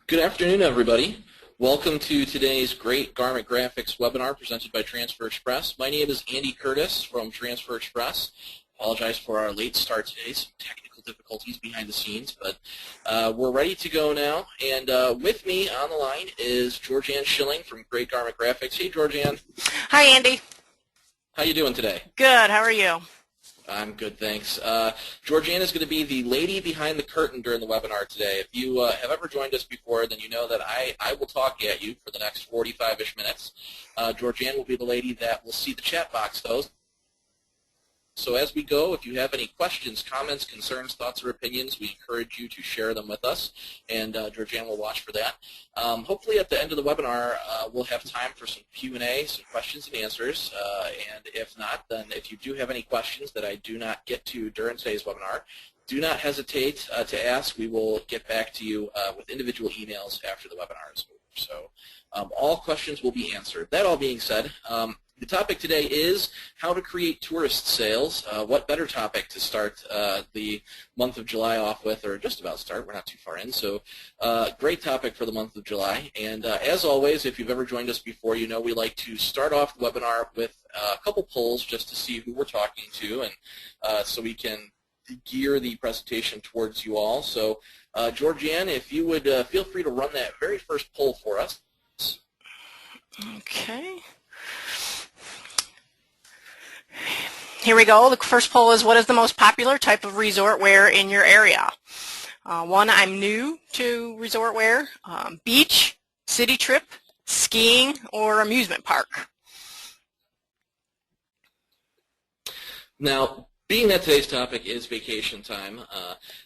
Good afternoon, everybody. Welcome to today's Great Garment Graphics webinar presented by Transfer Express. My name is Andy Curtis from Transfer Express. Apologize for our late start today, some technical difficulties behind the scenes, but we're ready to go now. And with me on the line is Georgianne Schilling from Great Garment Graphics. Hey, Georgianne. Hi, Andy. How you doing today? Good. How are you? I'm good, thanks. Georgianne is going to be the lady behind the curtain during the webinar today. If you have ever joined us before, then you know that I will talk at you for the next 45-ish minutes. Georgianne will be the lady that will see the chat box, though. So as we go, if you have any questions, comments, concerns, thoughts, or opinions, we encourage you to share them with us, and Georgianne will watch for that. Hopefully at the end of the webinar, we'll have time for some Q&A, some questions and answers, and if not, then if you do have any questions that I do not get to during today's webinar, do not hesitate to ask. We will get back to you with individual emails after the webinar is over. So all questions will be answered. That all being said, the topic today is how to create tourist sales. What better topic to start the month of July off with, or just about start, we're not too far in, so great topic for the month of July. And as always, if you've ever joined us before, you know we like to start off the webinar with a couple polls just to see who we're talking to, and so we can gear the presentation towards you all. So Georgianne, if you would feel free to run that very first poll for us. Okay. Here we go. The first poll is, what is the most popular type of resort wear in your area? One, I'm new to resort wear. Beach, city trip, skiing, or amusement park? Now, being that today's topic is vacation time,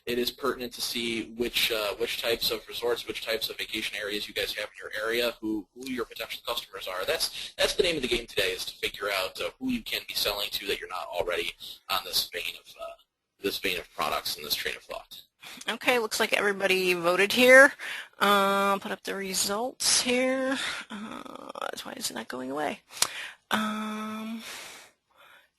it is pertinent to see which types of resorts, which types of vacation areas you guys have in your area, who your potential customers are. That's the name of the game today, is to figure out who you can be selling to that you're not already on this vein of products and this train of thought. Okay, looks like everybody voted here. Put up the results here. Why is it not going away?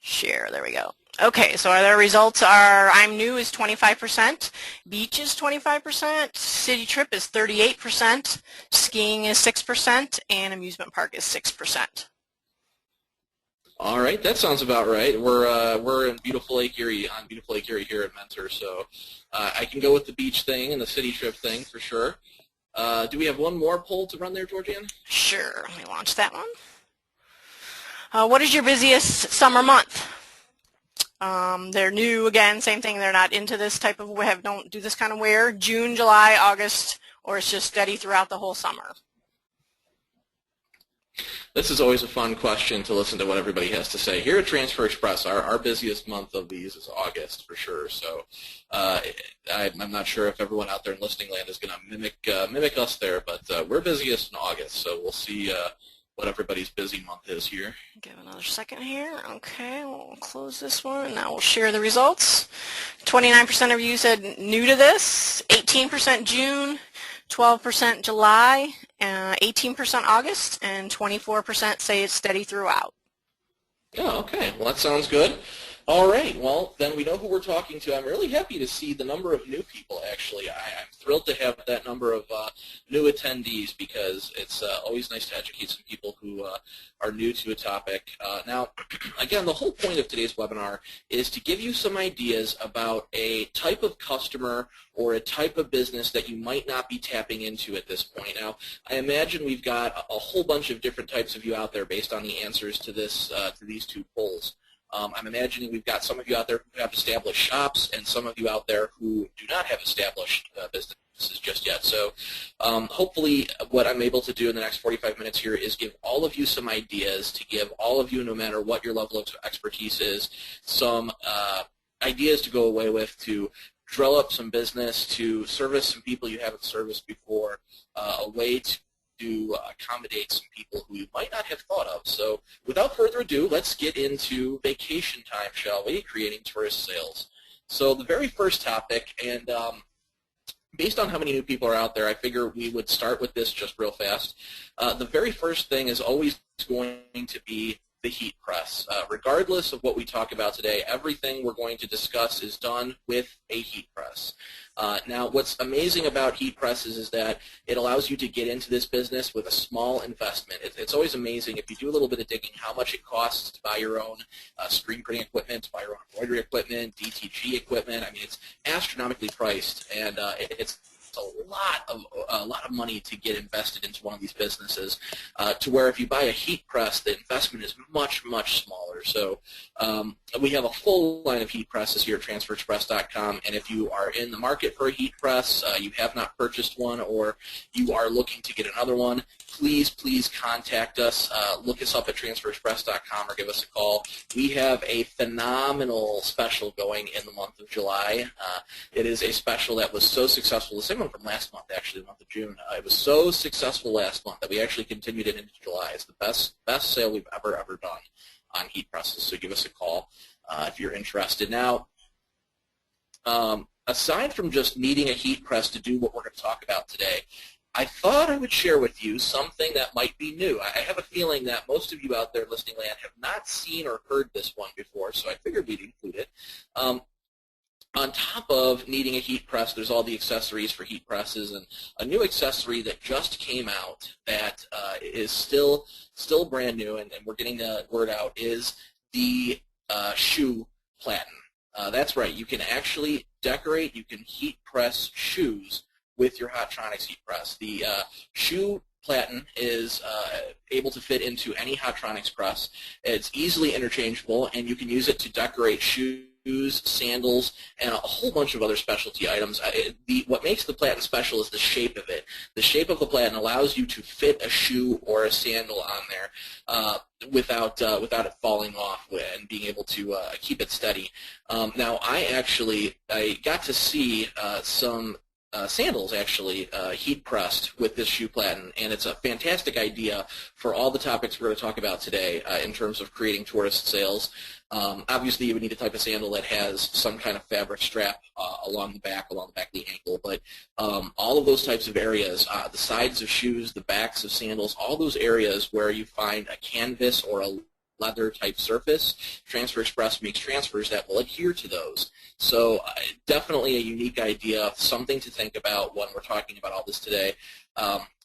Share, there we go. Okay, so the results are, I'm new is 25%, beach is 25%, city trip is 38%, skiing is 6%, and amusement park is 6%. All right, that sounds about right. We're in beautiful Lake Erie, on beautiful Lake Erie here at Mentor, so I can go with the beach thing and the city trip thing for sure. Do we have one more poll to run there, Georgianne? Sure, let me launch that one. What is your busiest summer month? They're new again, same thing. They're not into this type of wear, don't do this kind of wear. June, July, August, or it's just steady throughout the whole summer. This is always a fun question to listen to what everybody has to say. Here at Transfer Express, our busiest month of these is August for sure. So I'm not sure if everyone out there in listening land is going to mimic us there, but we're busiest in August. So we'll see what everybody's busy month is here. Give another second here. Okay, we'll close this one. Now we'll share the results. 29% of you said new to this, 18% June, 12% July, 18% August, and 24% say it's steady throughout. Oh, okay. Well, that sounds good. All right. Well, then we know who we're talking to. I'm really happy to see the number of new people, actually. I'm thrilled to have that number of new attendees because it's always nice to educate some people who are new to a topic. Now, again, the whole point of today's webinar is to give you some ideas about a type of customer or a type of business that you might not be tapping into at this point. Now, I imagine we've got a whole bunch of different types of you out there based on the answers to these two polls. I'm imagining we've got some of you out there who have established shops and some of you out there who do not have established businesses just yet. So hopefully what I'm able to do in the next 45 minutes here is give all of you some ideas, to give all of you, no matter what your level of expertise is, some ideas to go away with, to drill up some business, to service some people you haven't serviced before, a way to accommodate some people who you might not have thought of. So without further ado, let's get into vacation time, shall we? Creating tourist sales. So the very first topic, and based on how many new people are out there, I figure we would start with this just real fast. The very first thing is always going to be the heat press. Regardless of what we talk about today, everything we're going to discuss is done with a heat press. Now, what's amazing about heat presses is that it allows you to get into this business with a small investment. It's always amazing if you do a little bit of digging how much it costs to buy your own screen printing equipment, to buy your own embroidery equipment, DTG equipment. I mean, it's astronomically priced, and it's a lot of money to get invested into one of these businesses, to where if you buy a heat press, the investment is much, much smaller. So we have a full line of heat presses here at TransferExpress.com, and if you are in the market for a heat press, you have not purchased one, or you are looking to get another one, please contact us. Look us up at TransferExpress.com or give us a call. We have a phenomenal special going in the month of July. It is a special that was so successful, the same one from last month, actually, the month of June. It was so successful last month that we actually continued it into July. It's the best sale we've ever done on heat presses, so give us a call if you're interested. Now, aside from just needing a heat press to do what we're going to talk about today, I thought I would share with you something that might be new. I have a feeling that most of you out there listening land have not seen or heard this one before, so I figured we'd include it. On top of needing a heat press, there's all the accessories for heat presses, and a new accessory that just came out that is still brand new, and we're getting the word out, is the shoe platen. That's right. You can actually decorate, you can heat press shoes with your Hotronix heat press. The shoe platen is able to fit into any Hotronix press. It's easily interchangeable, and you can use it to decorate shoes, sandals, and a whole bunch of other specialty items. What makes the platen special is the shape of it. The shape of the platen allows you to fit a shoe or a sandal on there without it falling off and being able to keep it steady. Now, I got to see some sandals actually heat pressed with this shoe platen, and it's a fantastic idea for all the topics we're going to talk about today in terms of creating tourist sales. Obviously, you would need a type of sandal that has some kind of fabric strap along the back of the ankle, but all of those types of areas, the sides of shoes, the backs of sandals, all those areas where you find a canvas or a leather type surface, Transfer Express makes transfers that will adhere to those. So definitely a unique idea, something to think about when we're talking about all this today.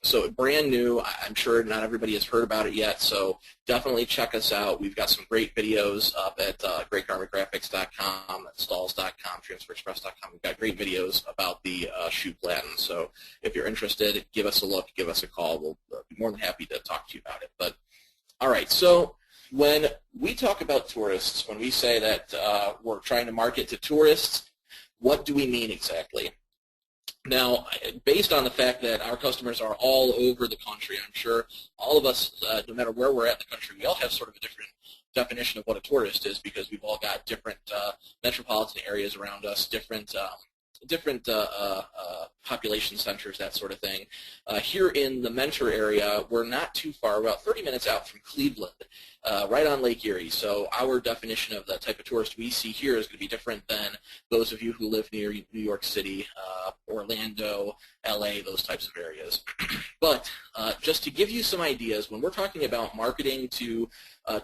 So brand new. I'm sure not everybody has heard about it yet, so definitely check us out. We've got some great videos up at greatgarmentgraphics.com, at stalls.com, transferexpress.com. We've got great videos about the shoe platen. So if you're interested, give us a look, give us a call. We'll be more than happy to talk to you about it. But all right, so when we talk about tourists, when we say that we're trying to market to tourists, what do we mean exactly? Now, based on the fact that our customers are all over the country, I'm sure all of us, no matter where we're at in the country, we all have sort of a different definition of what a tourist is, because we've all got different metropolitan areas around us, different population centers, that sort of thing. Here in the Mentor area, we're not too far, about 30 minutes out from Cleveland, right on Lake Erie. So our definition of the type of tourist we see here is going to be different than those of you who live near New York City, Orlando, LA, those types of areas. But just to give you some ideas, when we're talking about marketing to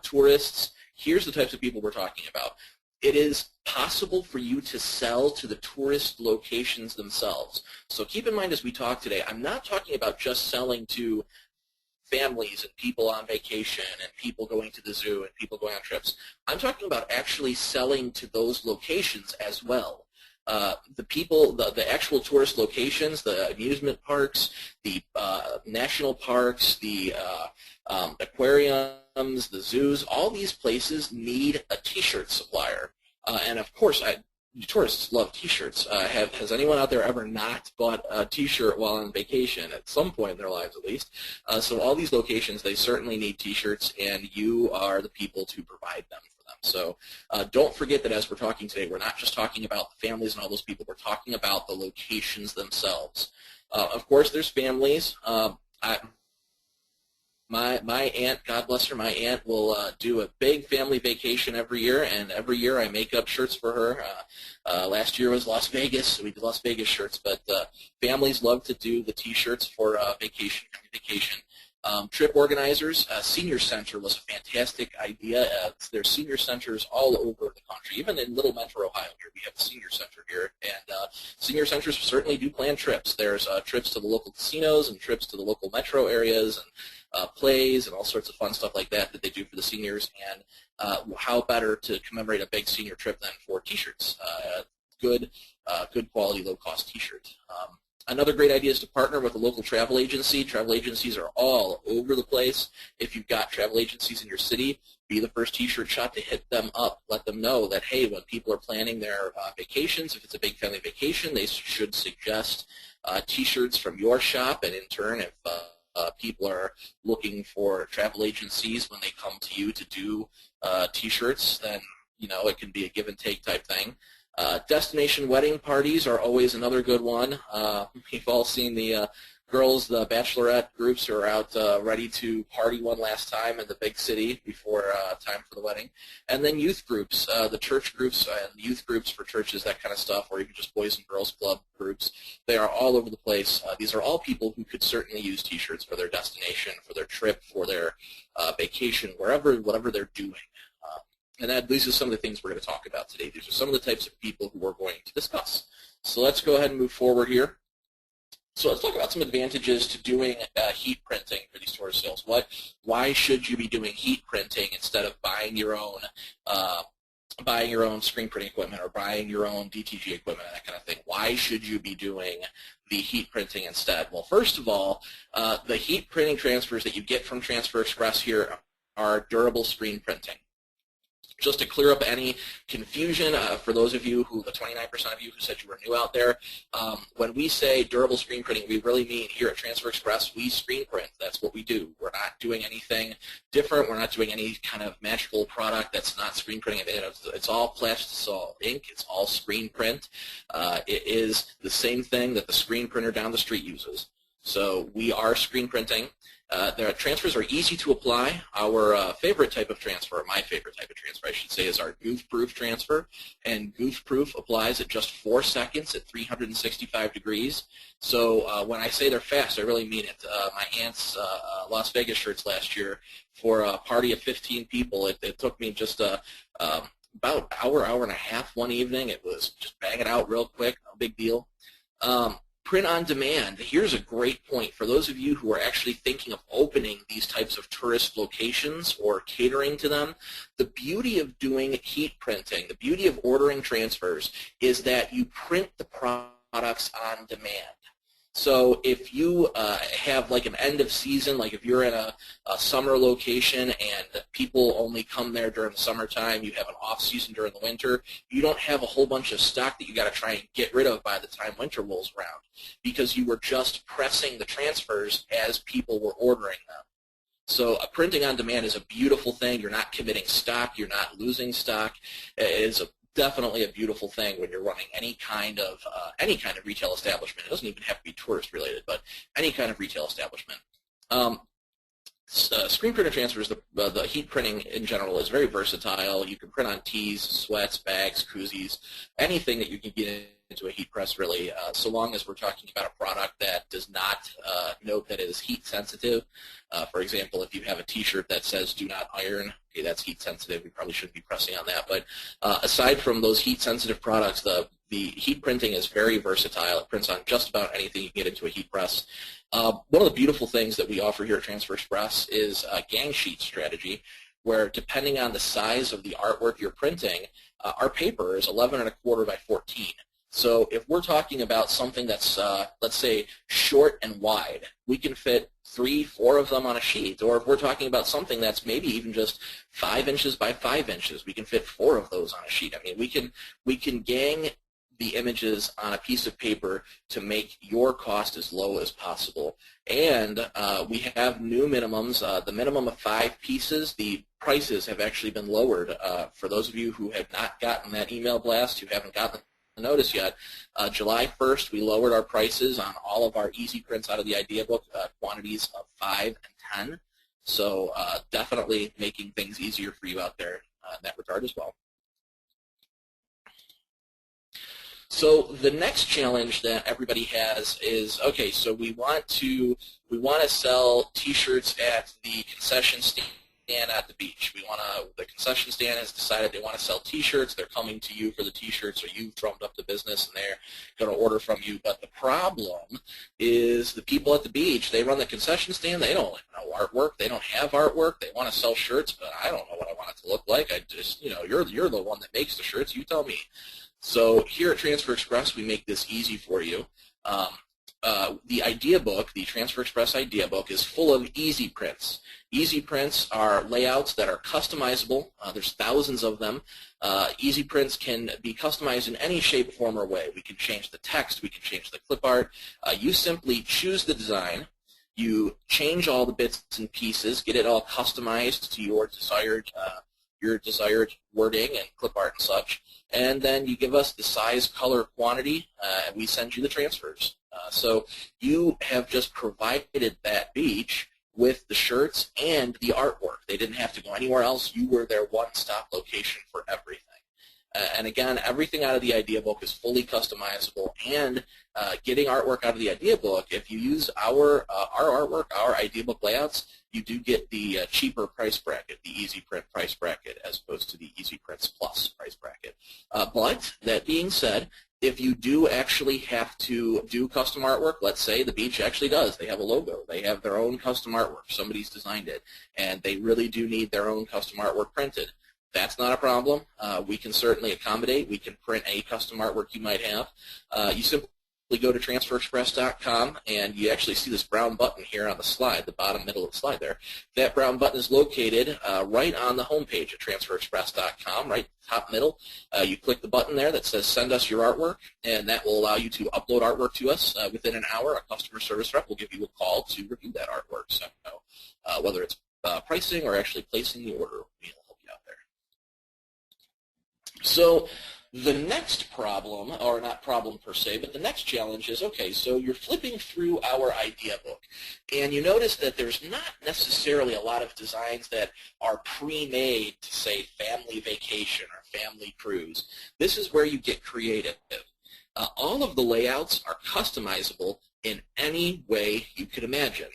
tourists, here's the types of people we're talking about. It is possible for you to sell to the tourist locations themselves. So keep in mind as we talk today, I'm not talking about just selling to families and people on vacation and people going to the zoo and people going on trips. I'm talking about actually selling to those locations as well. The actual tourist locations, the amusement parks, the national parks, the aquariums, the zoos, all these places need a T-shirt supplier. And of course, tourists love T-shirts. Has anyone out there ever not bought a T-shirt while on vacation at some point in their lives, at least? So all these locations, they certainly need T-shirts, and you are the people to provide them for them. So don't forget that as we're talking today, we're not just talking about the families and all those people. We're talking about the locations themselves. Of course, there's families. My aunt, God bless her, my aunt will do a big family vacation every year, and every year I make up shirts for her. Last year was Las Vegas, so we did Las Vegas shirts, but families love to do the T-shirts for vacation. Trip organizers, Senior Center was a fantastic idea. There's senior centers all over the country. Even in Little Metro, Ohio, here we have a senior center here, and senior centers certainly do plan trips. There's trips to the local casinos and trips to the local metro areas and plays and all sorts of fun stuff like that they do for the seniors. And how better to commemorate a big senior trip than for T-shirts? Good quality, low-cost T-shirt. Another great idea is to partner with a local travel agency. Travel agencies are all over the place. If you've got travel agencies in your city, be the first T-shirt shop to hit them up. Let them know that, hey, when people are planning their vacations, if it's a big family vacation, they should suggest T-shirts from your shop. And in turn, if people are looking for travel agencies when they come to you to do T-shirts, then it can be a give and take type thing. Destination wedding parties are always another good one. We've all seen the girls, the bachelorette groups who are out ready to party one last time in the big city before time for the wedding. And then youth groups, the church groups and youth groups for churches, that kind of stuff, or even just Boys and Girls Club groups. They are all over the place. These are all people who could certainly use T-shirts for their destination, for their trip, for their vacation, whatever they're doing. And these are some of the things we're going to talk about today. These are some of the types of people who we're going to discuss. So let's go ahead and move forward here. So let's talk about some advantages to doing heat printing for these tourist sales. Why should you be doing heat printing instead of buying your own screen printing equipment or buying your own DTG equipment, that kind of thing? Why should you be doing the heat printing instead? Well, first of all, the heat printing transfers that you get from Transfer Express here are durable screen printing. Just to clear up any confusion, for those of you the 29% of you who said you were new out there, when we say durable screen printing, we really mean here at Transfer Express, we screen print. That's what we do. We're not doing anything different. We're not doing any kind of magical product that's not screen printing. It's all plastisol ink. It's all screen print. It is the same thing that the screen printer down the street uses. So we are screen printing. The transfers are easy to apply. Our favorite type of transfer, my favorite type of transfer, I should say, is our goof-proof transfer. And goof-proof applies at just 4 seconds at 365 degrees. So when I say they're fast, I really mean it. My aunt's Las Vegas shirts last year, for a party of 15 people, it took me just about an hour and a half one evening. It was just bang it out real quick, no big deal. Print on demand. Here's a great point for those of you who are actually thinking of opening these types of tourist locations or catering to them. The beauty of doing heat printing, the beauty of ordering transfers, is that you print the products on demand. So if you have like an end of season, like if you're in a summer location and people only come there during the summertime, you have an off season during the winter, you don't have a whole bunch of stock that you got to try and get rid of by the time winter rolls around, because you were just pressing the transfers as people were ordering them. So printing on demand is a beautiful thing. You're not committing stock. You're not losing stock. It is definitely a beautiful thing when you're running any kind of retail establishment. It doesn't even have to be tourist related, but any kind of retail establishment. Screen printer transfers, the heat printing in general is very versatile. You can print on tees, sweats, bags, koozies, anything that you can get into a heat press, really, so long as we're talking about a product that does not note that it is heat sensitive. For example, if you have a T-shirt that says "Do not iron," okay, that's heat sensitive. We probably shouldn't be pressing on that. But aside from those heat sensitive products, the heat printing is very versatile. It prints on just about anything you can get into a heat press. One of the beautiful things that we offer here at Transfer Express is a gang sheet strategy, where depending on the size of the artwork you're printing, our paper is 11 1/4 by 14. So if we're talking about something that's, let's say, short and wide, we can fit 3, 4 of them on a sheet. Or if we're talking about something that's maybe even just 5 inches by 5 inches, we can fit 4 of those on a sheet. I mean, we can gang the images on a piece of paper to make your cost as low as possible. And we have new minimums. The minimum of 5 pieces, the prices have actually been lowered. For those of you who have not gotten that email blast, who haven't gotten the notice yet, July 1st we lowered our prices on all of our easy prints out of the idea book, quantities of 5 and 10. So definitely making things easier for you out there in that regard as well. So the next challenge that everybody has is, okay, so we want to sell T-shirts at the concession stand at the beach. The concession stand has decided they want to sell T-shirts. They're coming to you for the T-shirts, or you've drummed up the business and they're going to order from you. But the problem is the people at the beach, they run the concession stand. They don't have no artwork. They don't have artwork. They want to sell shirts, but I don't know what I want it to look like. I just, you're the one that makes the shirts. You tell me. So here at Transfer Express, we make this easy for you. The idea book, the Transfer Express idea book, is full of easy prints. Easy prints are layouts that are customizable. There's thousands of them. Easy prints can be customized in any shape, form, or way. We can change the text. We can change the clip art. You simply choose the design. You change all the bits and pieces, get it all customized to your desired wording and clip art and such, and then you give us the size, color, quantity, and we send you the transfers. So you have just provided that beach with the shirts and the artwork. They didn't have to go anywhere else. You were their one-stop location for everything. And again, everything out of the idea book is fully customizable, and getting artwork out of the idea book, if you use our artwork, our idea book layouts, you do get the cheaper price bracket, the Easy Print price bracket, as opposed to the Easy Prints Plus price bracket. But that being said, if you do actually have to do custom artwork, let's say the beach actually does. They have a logo. They have their own custom artwork. Somebody's designed it, and they really do need their own custom artwork printed. That's not a problem. We can certainly accommodate. We can print any custom artwork you might have. You simply go to transferexpress.com, and you actually see this brown button here on the slide, the bottom middle of the slide there. That brown button is located right on the home page at transferexpress.com, right top middle. You click the button there that says send us your artwork, and that will allow you to upload artwork to us. Within an hour, a customer service rep will give you a call to review that artwork. So whether it's pricing or actually placing the order, we'll help you out there. So the next problem, or not problem per se, but the next challenge is, okay, so you're flipping through our idea book, and you notice that there's not necessarily a lot of designs that are pre-made to say family vacation or family cruise. This is where you get creative. All of the layouts are customizable in any way you could imagine.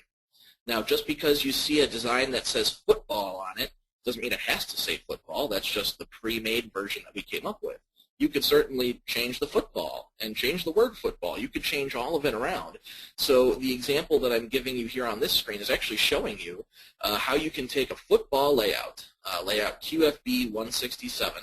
Now, just because you see a design that says football on it doesn't mean it has to say football. That's just the pre-made version that we came up with. You could certainly change the football and change the word football. You could change all of it around. So the example that I'm giving you here on this screen is actually showing you how you can take a football layout, layout QFB 167,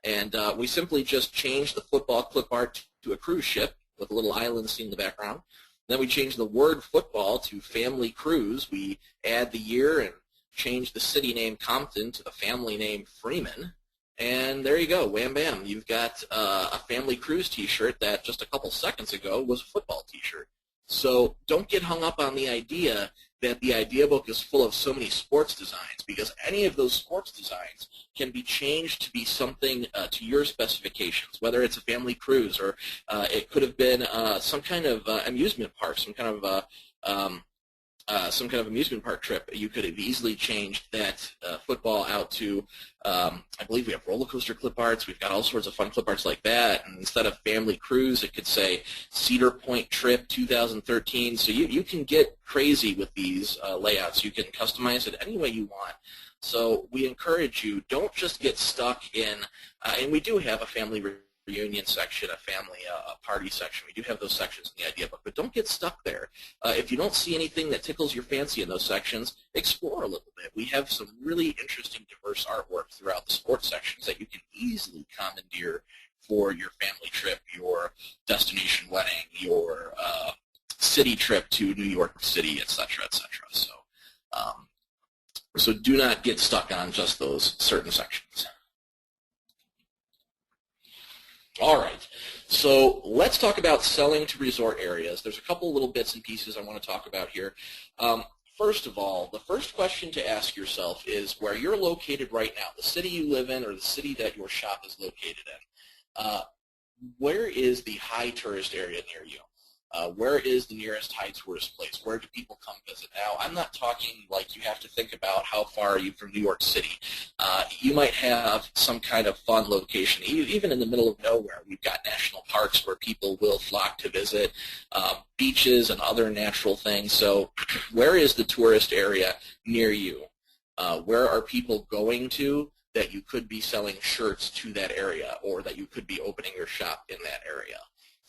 and we simply just change the football clip art to a cruise ship with a little island scene in the background. Then we change the word football to family cruise. We add the year and change the city name Compton to the family name Freeman. And there you go, wham bam. You've got a family cruise t-shirt that just a couple seconds ago was a football t-shirt. So don't get hung up on the idea that the idea book is full of so many sports designs, because any of those sports designs can be changed to be something to your specifications, whether it's a family cruise or it could have been some kind of amusement park, some kind of amusement park trip. You could have easily changed that football out to, I believe we have roller coaster clip arts. We've got all sorts of fun clip arts like that. And instead of family cruise, it could say Cedar Point Trip 2013. So you can get crazy with these layouts. You can customize it any way you want. So we encourage you, don't just get stuck in, and we do have a family reunion section, a family party section. We do have those sections in the idea book, but don't get stuck there. If you don't see anything that tickles your fancy in those sections, explore a little bit. We have some really interesting, diverse artwork throughout the sports sections that you can easily commandeer for your family trip, your destination wedding, your city trip to New York City, etc., etc. So do not get stuck on just those certain sections. All right, so let's talk about selling to resort areas. There's a couple little bits and pieces I want to talk about here. First of all, the first question to ask yourself is where you're located right now, the city you live in or the city that your shop is located in. Where is the high tourist area near you? Where is the nearest high tourist place? Where do people come visit? Now, I'm not talking like you have to think about how far are you from New York City. You might have some kind of fun location. Even in the middle of nowhere, we've got national parks where people will flock to visit, beaches and other natural things. So where is the tourist area near you? Where are people going to that you could be selling shirts to that area, or that you could be opening your shop in that area?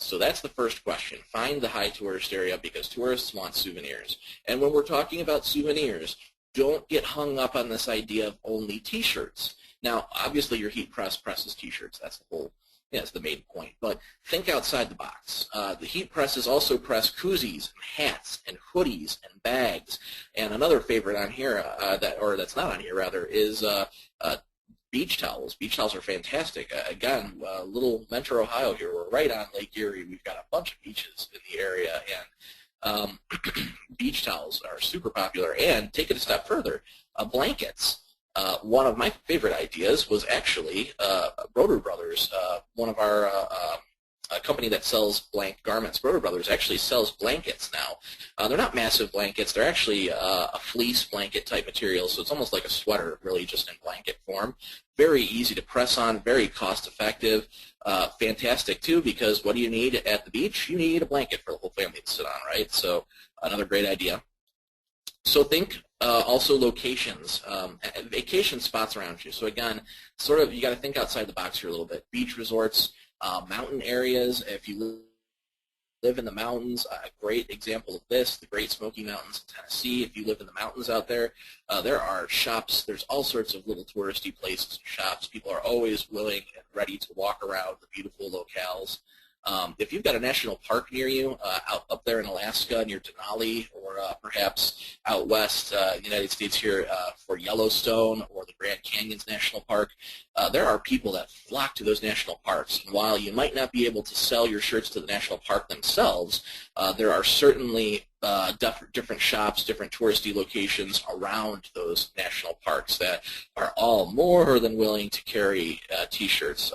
So that's the first question. Find the high tourist area, because tourists want souvenirs. And when we're talking about souvenirs, don't get hung up on this idea of only T-shirts. Now, obviously your heat press presses T-shirts. That's the whole, that's the main point. But think outside the box. The heat presses also press koozies and hats and hoodies and bags. And another favorite on here, that's not on here rather, is beach towels. Beach towels are fantastic. Again, little Mentor, Ohio here. We're right on Lake Erie. We've got a bunch of beaches in the area, and beach towels are super popular. And take it a step further, blankets. One of my favorite ideas was actually Broder Brothers. One of our a company that sells blank garments, Broder Brothers, actually sells blankets now. They're not massive blankets. They're actually a fleece blanket type material, so it's almost like a sweater, really just in blanket form. Very easy to press on, very cost effective. Fantastic, too, because what do you need at the beach? You need a blanket for the whole family to sit on, right? So another great idea. So think also locations, vacation spots around you. So again, sort of you got to think outside the box here a little bit. Beach resorts, mountain areas. If you live in the mountains, a great example of this, the Great Smoky Mountains in Tennessee. If you live in the mountains out there, there are shops. There's all sorts of little touristy places and shops. People are always willing and ready to walk around the beautiful locales. If you've got a national park near you, up there in Alaska near Denali, or perhaps out west United States here for Yellowstone or the Grand Canyons National Park, there are people that flock to those national parks. And while you might not be able to sell your shirts to the national park themselves, there are certainly different shops, different touristy locations around those national parks that are all more than willing to carry T-shirts.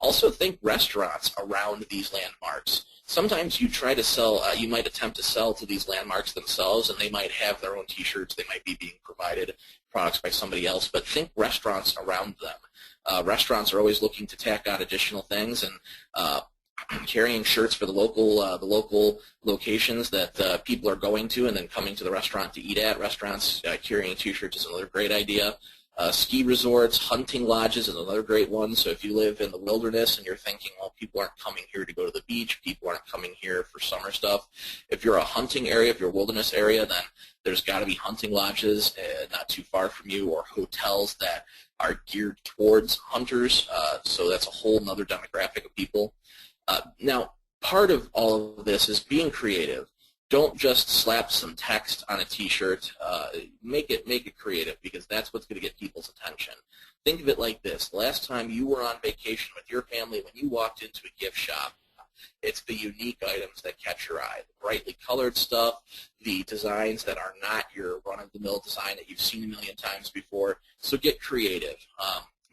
Also think restaurants around these landmarks. Sometimes you try to sell, you might attempt to sell to these landmarks themselves, and they might have their own T-shirts. They might be being provided products by somebody else, but think restaurants around them. Restaurants are always looking to tack on additional things, and carrying shirts for the local locations that people are going to and then coming to the restaurant to eat at. Restaurants carrying T-shirts is another great idea. Ski resorts, hunting lodges is another great one. So if you live in the wilderness and you're thinking, well, people aren't coming here to go to the beach, people aren't coming here for summer stuff. If you're a hunting area, if you're a wilderness area, then there's got to be hunting lodges not too far from you, or hotels that are geared towards hunters. So that's a whole other demographic of people. Now, part of all of this is being creative. Don't just slap some text on a T-shirt. Make it creative, because that's what's going to get people's attention. Think of it like this. The last time you were on vacation with your family, when you walked into a gift shop, it's the unique items that catch your eye, the brightly colored stuff, the designs that are not your run-of-the-mill design that you've seen a million times before. So get creative.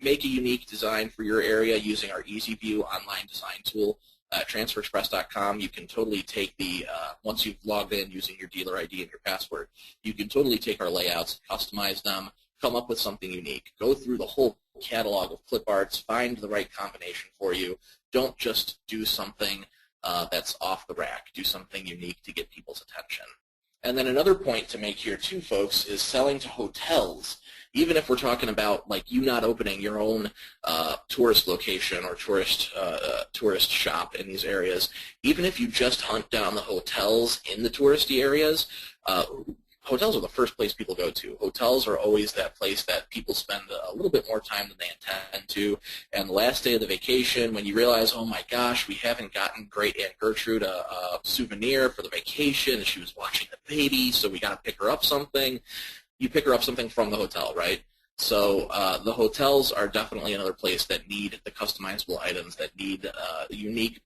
Make a unique design for your area using our EasyView online design tool. TransferExpress.com, you can totally take once you've logged in using your dealer ID and your password, you can totally take our layouts, customize them, come up with something unique. Go through the whole catalog of clip arts, find the right combination for you. Don't just do something that's off the rack. Do something unique to get people's attention. And then another point to make here too, folks, is selling to hotels. Even if we're talking about like you not opening your own tourist location or tourist shop in these areas, even if you just hunt down the hotels in the touristy areas, hotels are the first place people go to. Hotels are always that place that people spend a little bit more time than they intend to. And the last day of the vacation, when you realize, oh my gosh, we haven't gotten great Aunt Gertrude a souvenir for the vacation, and she was watching the baby, so we got to pick her up something. You pick her up something from the hotel, right? So the hotels are definitely another place that need the customizable items, that need unique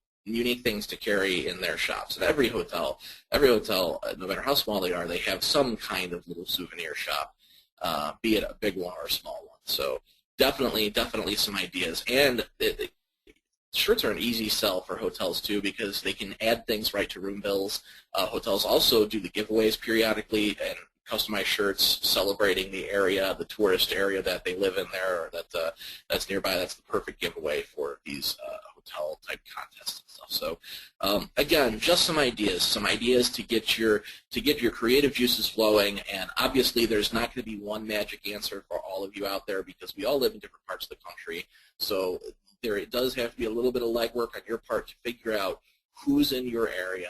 things to carry in their shops. And every hotel, no matter how small they are, they have some kind of little souvenir shop, be it a big one or a small one. So definitely some ideas. And shirts are an easy sell for hotels too because they can add things right to room bills. Hotels also do the giveaways periodically and customize shirts celebrating the area, the tourist area that they live in there or that's nearby. That's the perfect giveaway for these hotel type contests and stuff. So again, just some ideas to get your creative juices flowing. And obviously, there's not going to be one magic answer for all of you out there because we all live in different parts of the country. So it does have to be a little bit of legwork on your part to figure out who's in your area,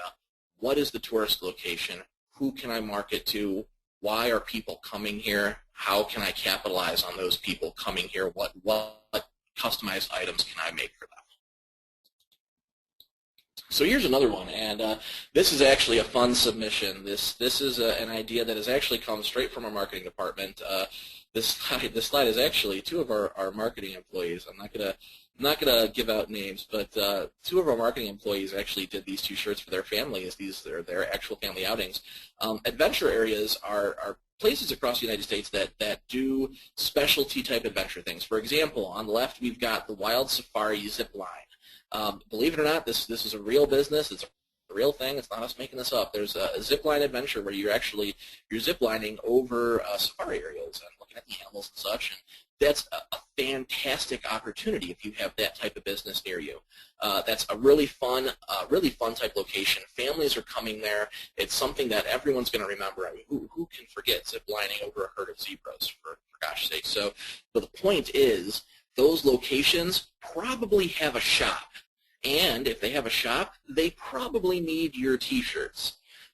what is the tourist location, who can I market to, why are people coming here, how can I capitalize on those people coming here, what customized items can I make for them. So here's another one, and this is actually a fun submission. This is an idea that has actually come straight from our marketing department. This slide is actually two of our marketing employees. I'm not gonna give out names, but two of our marketing employees actually did these two shirts for their families. These are their actual family outings. Adventure areas are places across the United States that do specialty type adventure things. For example, on the left we've got the Wild Safari Zip Line. Believe it or not, this is a real business. It's a real thing. It's not us making this up. There's a zip line adventure where you're zip lining over safari areas and looking at the animals and such. And that's a fantastic opportunity if you have that type of business near you. That's a really fun type location. Families are coming there. It's something that everyone's going to remember. I mean, who can forget zip lining over a herd of zebras, for gosh sake? So the point is, those locations probably have a shop. And if they have a shop, they probably need your T-shirts.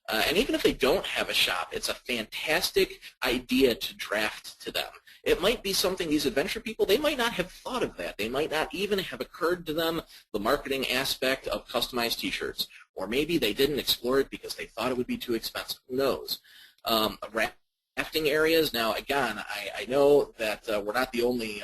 And even if they don't have a shop, it's a fantastic idea to draft to them. It might be something these adventure people, they might not have thought of that. They might not even have occurred to them the marketing aspect of customized T-shirts. Or maybe they didn't explore it because they thought it would be too expensive. Who knows? Rafting areas. Now, again, I know that we're not the only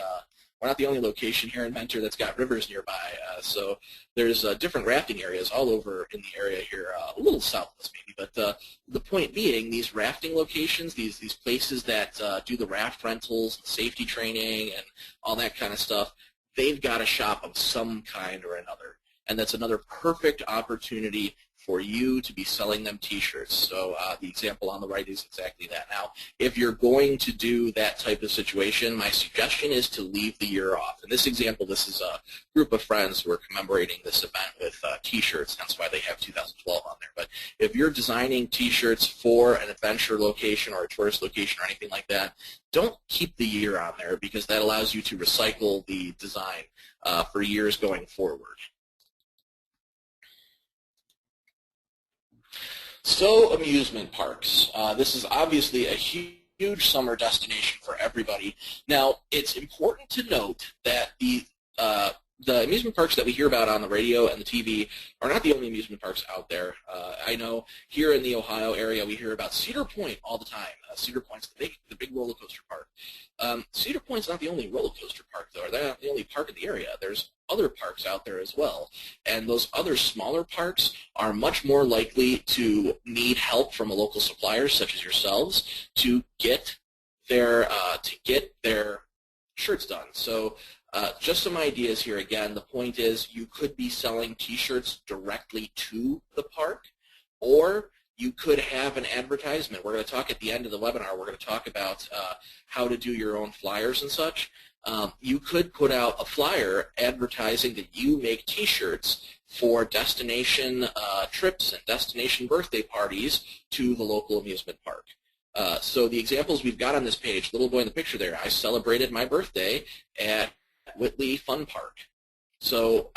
location here in Mentor that's got rivers nearby. So there's different rafting areas all over in the area here, a little south of us maybe. But the point being, these rafting locations, these places that do the raft rentals, safety training, and all that kind of stuff, they've got a shop of some kind or another. And that's another perfect opportunity for you to be selling them T-shirts. So the example on the right is exactly that. Now, if you're going to do that type of situation, my suggestion is to leave the year off. In this example, this is a group of friends who are commemorating this event with T-shirts, hence why they have 2012 on there. But if you're designing T-shirts for an adventure location or a tourist location or anything like that, don't keep the year on there because that allows you to recycle the design for years going forward. So, amusement parks. This is obviously a huge summer destination for everybody. Now, it's important to note that the amusement parks that we hear about on the radio and the TV are not the only amusement parks out there. I know here in the Ohio area we hear about Cedar Point all the time. Cedar Point's the big roller coaster park. Cedar Point's not the only roller coaster park, though. They're not the only park in the area. There's other parks out there as well. And those other smaller parks are much more likely to need help from a local supplier, such as yourselves, to get their shirts done. So just some ideas here again. The point is you could be selling T-shirts directly to the park, or you could have an advertisement. We're going to talk at the end of the webinar. We're going to talk about how to do your own flyers and such. You could put out a flyer advertising that you make T-shirts for destination trips and destination birthday parties to the local amusement park. So the examples we've got on this page, little boy in the picture there, I celebrated my birthday at Whitley Fun Park. So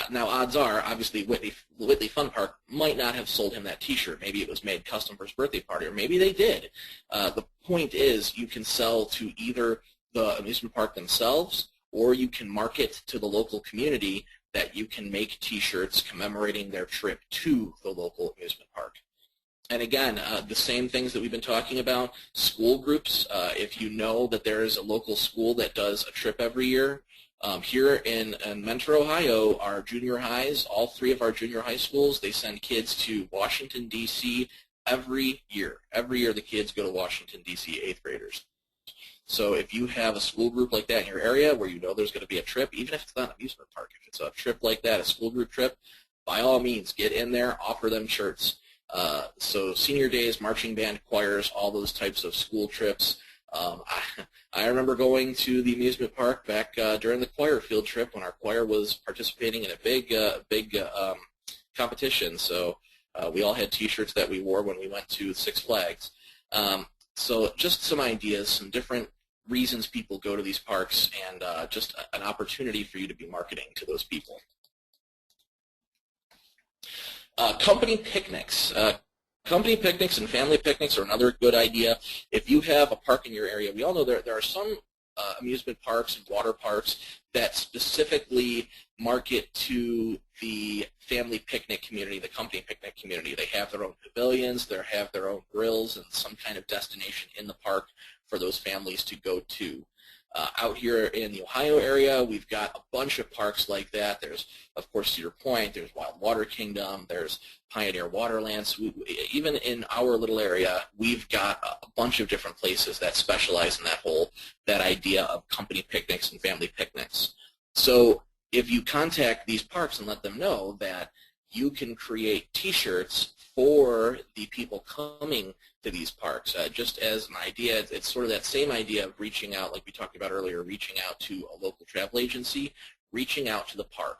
now odds are, obviously, Whitley Fun Park might not have sold him that T-shirt. Maybe it was made custom for his birthday party, or maybe they did. The point is you can sell to either the amusement park themselves, or you can market to the local community that you can make T-shirts commemorating their trip to the local amusement park. And again, the same things that we've been talking about, school groups. If you know that there is a local school that does a trip every year, here in Mentor, Ohio, our junior highs, all three of our junior high schools, they send kids to Washington, D.C. every year. Every year the kids go to Washington, D.C., 8th graders. So if you have a school group like that in your area where you know there's going to be a trip, even if it's not an amusement park, if it's a trip like that, a school group trip, by all means, get in there, offer them shirts. So senior days, marching band, choirs, all those types of school trips. I remember going to the amusement park back during the choir field trip when our choir was participating in a big competition. So we all had T-shirts that we wore when we went to Six Flags. So just some ideas, some different reasons people go to these parks, and just an opportunity for you to be marketing to those people. Company picnics. Company picnics and family picnics are another good idea. If you have a park in your area, we all know there are some amusement parks and water parks that specifically market to the family picnic community, the company picnic community. They have their own pavilions, they have their own grills, and some kind of destination in the park for those families to go to. Out here in the Ohio area, we've got a bunch of parks like that. There's, of course, Cedar Point. There's Wild Water Kingdom. There's Pioneer Waterlands. Even in our little area, we've got a bunch of different places that specialize in that idea of company picnics and family picnics. So if you contact these parks and let them know that you can create T-shirts for the people coming to these parks, just as an idea, it's sort of that same idea of reaching out, like we talked about earlier, reaching out to a local travel agency, reaching out to the park.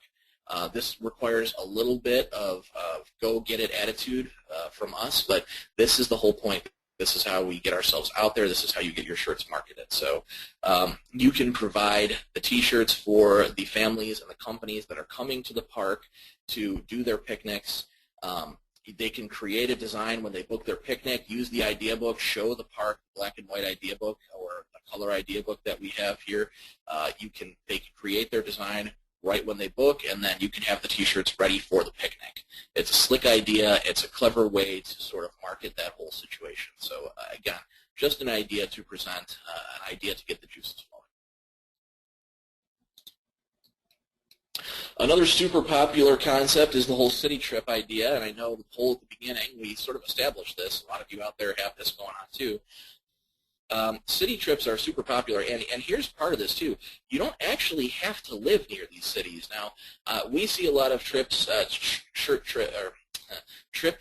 This requires a little bit of go-get-it attitude from us, but this is the whole point. This is how we get ourselves out there. This is how you get your shirts marketed. So you can provide the T-shirts for the families and the companies that are coming to the park to do their picnics. They can create a design when they book their picnic, use the idea book, show the park black and white idea book or a color idea book that we have here. They can create their design right when they book, and then you can have the T-shirts ready for the picnic. It's a slick idea. It's a clever way to sort of market that whole situation. So again, just an idea to present, an idea to get the juices flowing. Another super popular concept is the whole city trip idea, and I know the poll at the beginning, we sort of established this. A lot of you out there have this going on too. City trips are super popular, and here's part of this too. You don't actually have to live near these cities. Now, we see a lot of trips, trip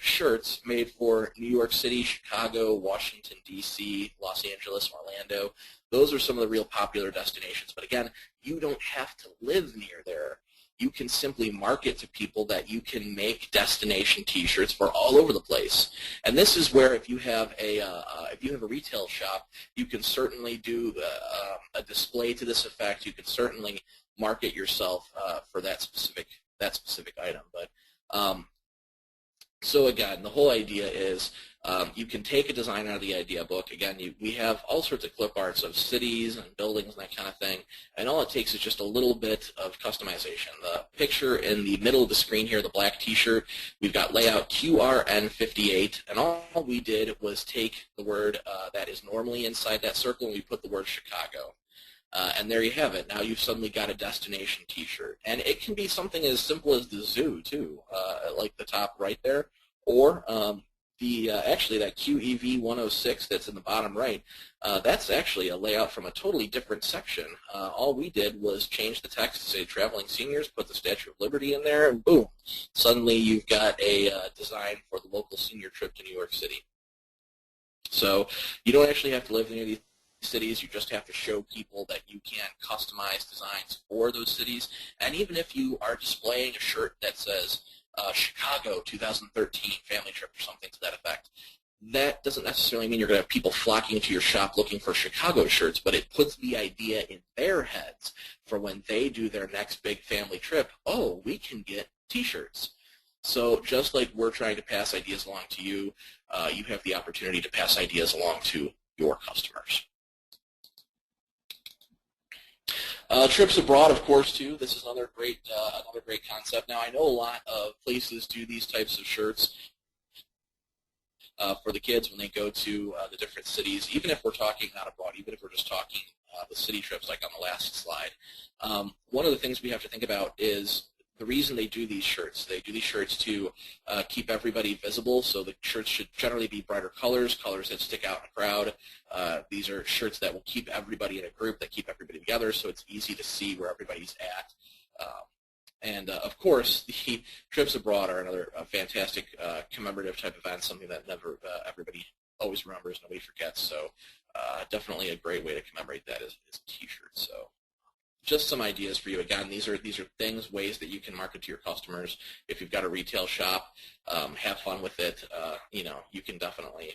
shirts made for New York City, Chicago, Washington, D.C., Los Angeles, Orlando. Those are some of the real popular destinations. But again, you don't have to live near there. You can simply market to people that you can make destination T-shirts for all over the place. And this is where if you have a retail shop, you can certainly do a display to this effect. You can certainly market yourself for that specific item. But so again, the whole idea is you can take a design out of the idea book. Again, we have all sorts of clip arts of cities and buildings and that kind of thing, and all it takes is just a little bit of customization. The picture in the middle of the screen here, the black T-shirt, we've got layout QRN58, and all we did was take the word that is normally inside that circle, and we put the word Chicago. And there you have it. Now you've suddenly got a destination T-shirt. And it can be something as simple as the zoo, too, like the top right there, or actually that QEV 106 that's in the bottom right, that's actually a layout from a totally different section. All we did was change the text to say traveling seniors, put the Statue of Liberty in there, and boom, suddenly you've got a design for the local senior trip to New York City. So you don't actually have to live near these cities. You just have to show people that you can customize designs for those cities. And even if you are displaying a shirt that says Chicago 2013 family trip or something to that effect, that doesn't necessarily mean you're going to have people flocking to your shop looking for Chicago shirts, but it puts the idea in their heads for when they do their next big family trip, oh, we can get T-shirts. So just like we're trying to pass ideas along to you, you have the opportunity to pass ideas along to your customers. Trips abroad, of course, too. This is another great concept. Now, I know a lot of places do these types of shirts for the kids when they go to the different cities, even if we're talking not abroad, even if we're just talking the city trips like on the last slide. One of the things we have to think about is the reason they do these shirts. They do these shirts to keep everybody visible, so the shirts should generally be brighter colors, colors that stick out in a crowd. These are shirts that will keep everybody in a group, that keep everybody together, so it's easy to see where everybody's at. And of course, the trips abroad are another fantastic commemorative type event, something that never everybody always remembers, nobody forgets. So definitely a great way to commemorate that is a T-shirt. So just some ideas for you. Again, these are things, ways that you can market to your customers. If you've got a retail shop, have fun with it. You can definitely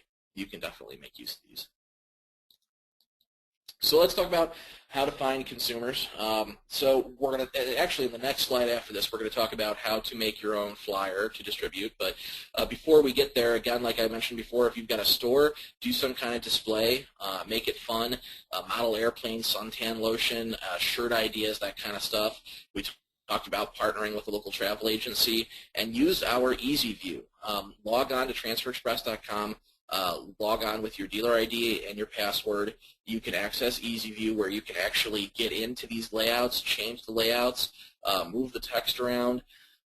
make use of these. So let's talk about how to find consumers. So we're going to, actually in the next slide after this, we're going to talk about how to make your own flyer to distribute. But before we get there, again, like I mentioned before, if you've got a store, do some kind of display, make it fun, model airplane, suntan lotion, shirt ideas, that kind of stuff. We talked about partnering with a local travel agency, and use our Easy View. Log on to transferexpress.com. Log on with your dealer ID and your password. You can access Easy View, where you can actually get into these layouts, change the layouts, move the text around,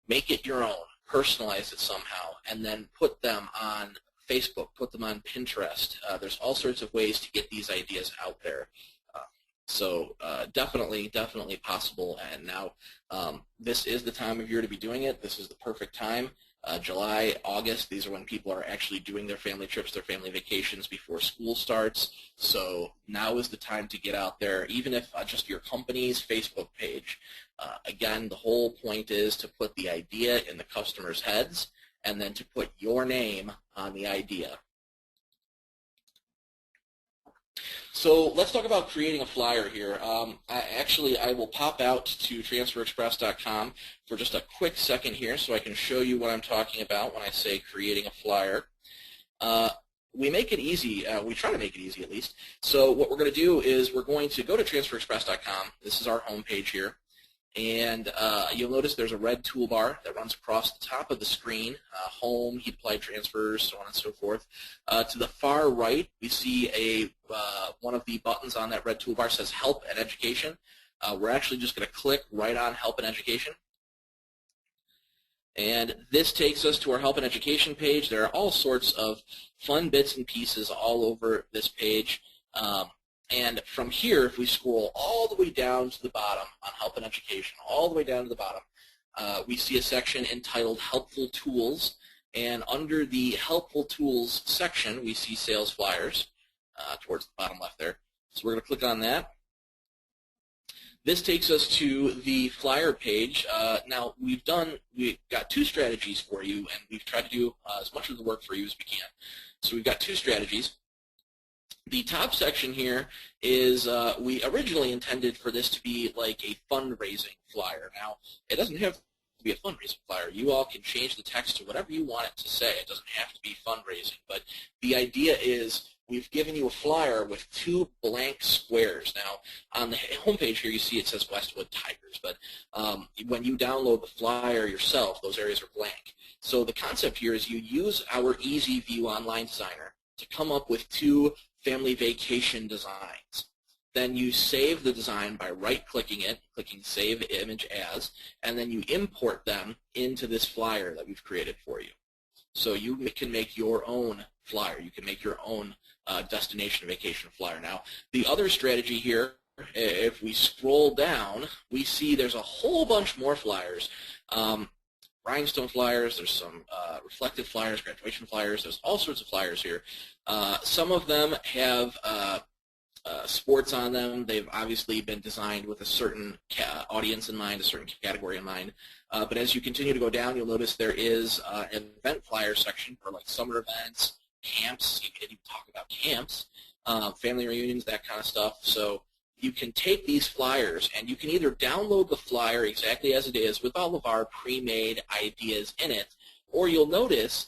make it your own, personalize it somehow, and then put them on Facebook, put them on Pinterest. There's all sorts of ways to get these ideas out there. So definitely possible, and now this is the time of year to be doing it. This is the perfect time. July, August, these are when people are actually doing their family trips, their family vacations before school starts. So now is the time to get out there, even if just your company's Facebook page. Again, the whole point is to put the idea in the customer's heads and then to put your name on the idea. So let's talk about creating a flyer here. I will pop out to transferexpress.com for just a quick second here so I can show you what I'm talking about when I say creating a flyer. We make it easy. We try to make it easy, at least. So what we're going to do is we're going to go to transferexpress.com. This is our home page here. And you'll notice there's a red toolbar that runs across the top of the screen, home, heat applied transfers, so on and so forth. To the far right, we see one of the buttons on that red toolbar says Help and Education. We're actually just going to click right on Help and Education. And this takes us to our Help and Education page. There are all sorts of fun bits and pieces all over this page. And from here, if we scroll all the way down to the bottom on Help and Education, all the way down to the bottom, we see a section entitled Helpful Tools. And under the Helpful Tools section, we see Sales Flyers towards the bottom left there. So we're going to click on that. This takes us to the flyer page. Now, we've got two strategies for you, and we've tried to do as much of the work for you as we can. So we've got two strategies. The top section here is we originally intended for this to be like a fundraising flyer. Now, it doesn't have to be a fundraising flyer. You all can change the text to whatever you want it to say. It doesn't have to be fundraising. But the idea is we've given you a flyer with two blank squares. Now, on the homepage here, you see it says Westwood Tigers. But when you download the flyer yourself, those areas are blank. So the concept here is you use our Easy View Online Designer to come up with two family vacation designs. Then you save the design by right-clicking it, clicking Save Image As, and then you import them into this flyer that we've created for you. So you can make your own flyer. You can make your own destination vacation flyer. Now, the other strategy here, if we scroll down, we see there's a whole bunch more flyers. Rhinestone flyers, there's some reflective flyers, graduation flyers, there's all sorts of flyers here. Some of them have sports on them. They've obviously been designed with a certain audience in mind, a certain category in mind. But as you continue to go down, you'll notice there is an event flyer section for like summer events, camps. You can even talk about camps, family reunions, that kind of stuff. So you can take these flyers and you can either download the flyer exactly as it is with all of our pre-made ideas in it, or you'll notice,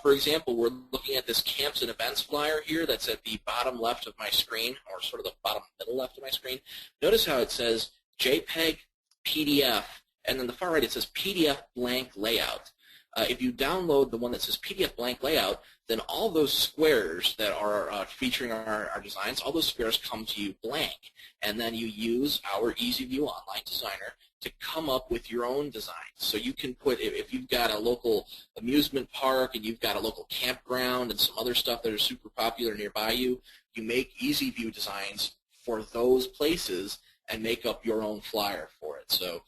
for example, we're looking at this camps and events flyer here that's at the bottom left of my screen, or sort of the bottom middle left of my screen. Notice how it says JPEG, PDF, and then the far right it says PDF blank layout. If you download the one that says PDF blank layout, then all those squares that are featuring our designs, all those squares come to you blank. And then you use our Easy View Online Designer to come up with your own designs. So you can put, if you've got a local amusement park and you've got a local campground and some other stuff that are super popular nearby you, you make easy view designs for those places and make up your own flyer for it. So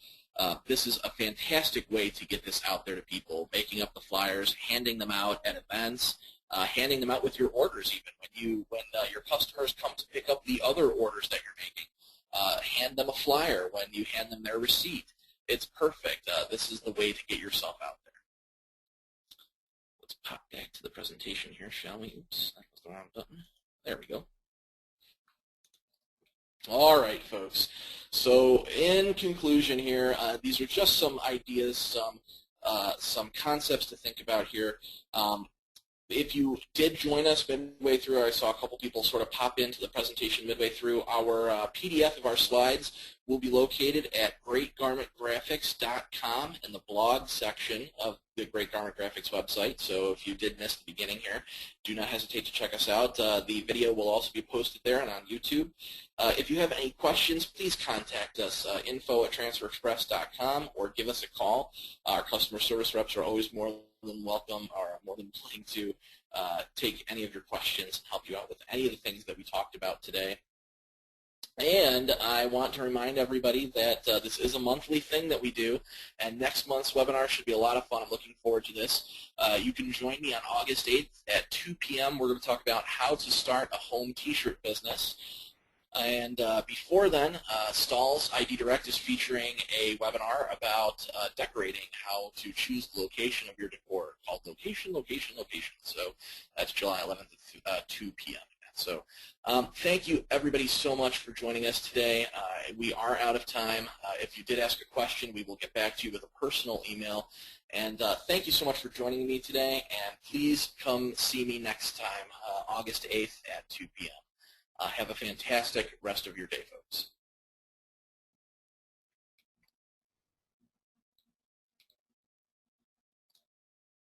this is a fantastic way to get this out there to people, making up the flyers, handing them out at events, handing them out with your orders even. When your customers come to pick up the other orders that you're making, hand them a flyer when you hand them their receipt. It's perfect. This is the way to get yourself out there. Let's pop back to the presentation here, shall we? Oops, that was the wrong button. There we go. All right, folks. So in conclusion here, these are just some ideas, some concepts to think about here. If you did join us midway through, I saw a couple people sort of pop into the presentation midway through. Our PDF of our slides will be located at greatgarmentgraphics.com in the blog section of the Great Garment Graphics website. So if you did miss the beginning here, do not hesitate to check us out. The video will also be posted there and on YouTube. If you have any questions, please contact us, info@transferexpress.com, or give us a call. Our customer service reps are always more than welcome, or more than willing to take any of your questions and help you out with any of the things that we talked about today. And I want to remind everybody that this is a monthly thing that we do, and next month's webinar should be a lot of fun. I'm looking forward to this. You can join me on August 8th at 2 p.m. We're going to talk about how to start a home t-shirt business. And before then, Stahl's ID Direct is featuring a webinar about decorating, how to choose the location of your decor, called Location, Location, Location. So that's July 11th at 2 p.m. So thank you, everybody, so much for joining us today. We are out of time. If you did ask a question, we will get back to you with a personal email. And thank you so much for joining me today. And please come see me next time, August 8th at 2 p.m. Have a fantastic rest of your day, folks.